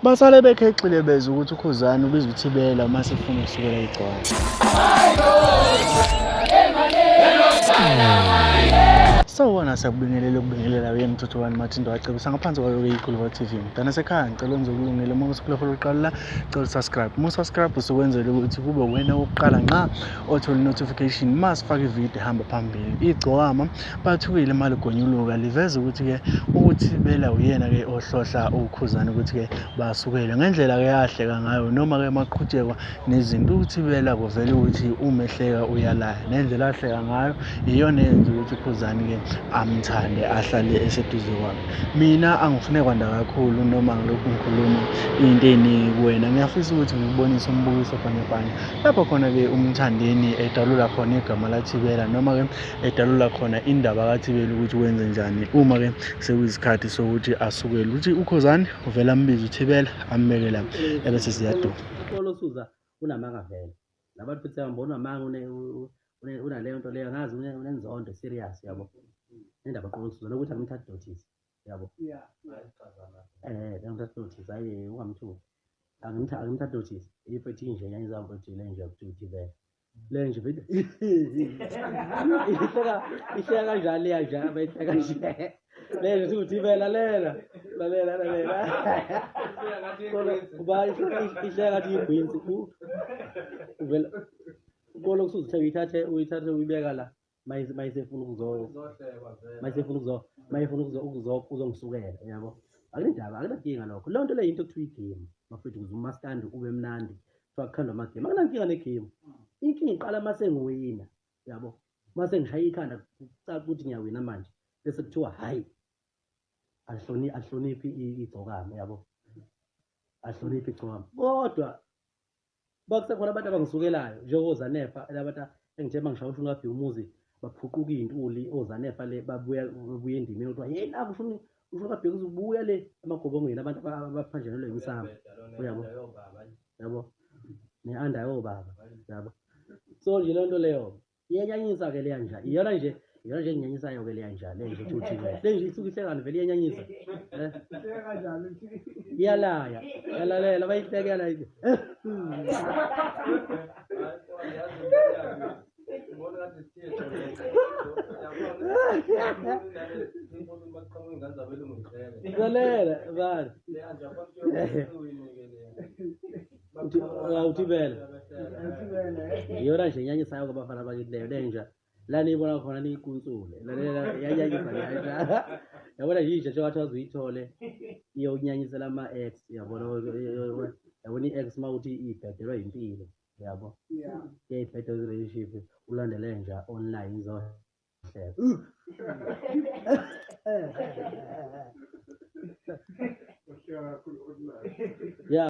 basale bekhexile beza ukuthi uKhuzani ubiza uThibela uma sefuna ukusukela igcwala. Sawubona sakubingelela ukubingelela yena Mthuthuwani Mathindo wacebisa ngaphansi kwayo iGuluva TV. Mntana sekhaya ngicela wenze ukulungela uma usukulafela uqala la cela subscribe. Uma subscribe usukwenzela ukuthi kube wena oqala nqa othola notification masifaka ivideo hamba phambili. Igcokama bathukile imali gonyuluka liveza ukuthi ke uThibela uyena ke ohlohla uKhuzani ukuthi ke basukele ngendlela ke yahleka ngayo noma ke maqhutshekwa nezinto uThibela kuvela ukuthi umehleka uyalaya nendlela ahleka ngayo iyona yenza ukuthi uKhuzani ke amthande ahlale eseduze kwami. Mina angifune kwanda kakhulu noma ngilokhu ngikhuluma into eningi kuwena. Ngiyafisa ukuthi ngikubonise umbukiso bhanyabhanya lapho khona ke umthandeni edalula khona igama laThibela noma ke edalula khona indaba kaThibela ukuthi wenze njani uma ke sekuyisikhathi sokuthi asukele ukuthi uKhuzani uvela ambiza uThibela ambeke la ebese siyaduma. Olosuza unamanga vele labantu futhi ngibona amanga unaleyo nto leyo ngazi unenzondo serious yabo indaba qosuza lokuthi angithathe notice yabo angithathe notice hayi ungamthuki angithathe notice ipethi nje yanyizambo nje le nje ukuthibela le nje vele ihleka kanjani yanje abayitheka nje le nje uThibela lalela kuba ihleka ngathi ibhinzi uvela ukolo kusuza uyithathe uyibeka la mayisefuna uzongisukela yabo akunendaba akunankinga lokho leyo nto le into ekuthiwa igame mafethu ukuze umaskandi ube mnandi kuthiwa kukhandwa amagame akunankinga negame inkinga iqala mase ngiwina yabo mase ngishaya ikhanda kucaca ukuthi ngiyawina manje bese kuthiwa hayi ahloniphi igcokama yabo ahloniphi igcokama kodwa bakusekhona abantu abangisukelayo njengoZanefa labantu engithe mangishawusho ngaphi umuzi baphuquka izintuli oZanefa le babuya endimeni ukuthi hey la usho ngaphi ubuya le amagobongweni abantu abaphanjelwe imisamo yabo neanda yobaba yabo so nje le nto leyo iyanyanyisa ke leya njalo iyona nje enginyanyisayo ke leya njalo le nje uthi le nje isuke ihlekana vele iyanyanyisa iyalalela bayihlekela ithi Izalela bani uThibela iyona nje enyanyisayo kubafana bakileyo lenja la nibona khona niyikuntsule lalela yanyanyisa nje yabona yisho nje wathi azuyithole iyokunyanyisela ama-ex yabona yabona i-ex mawuthi ibhedelwa impilo yabo iyayibhedela relationship ulandele nje online izohleka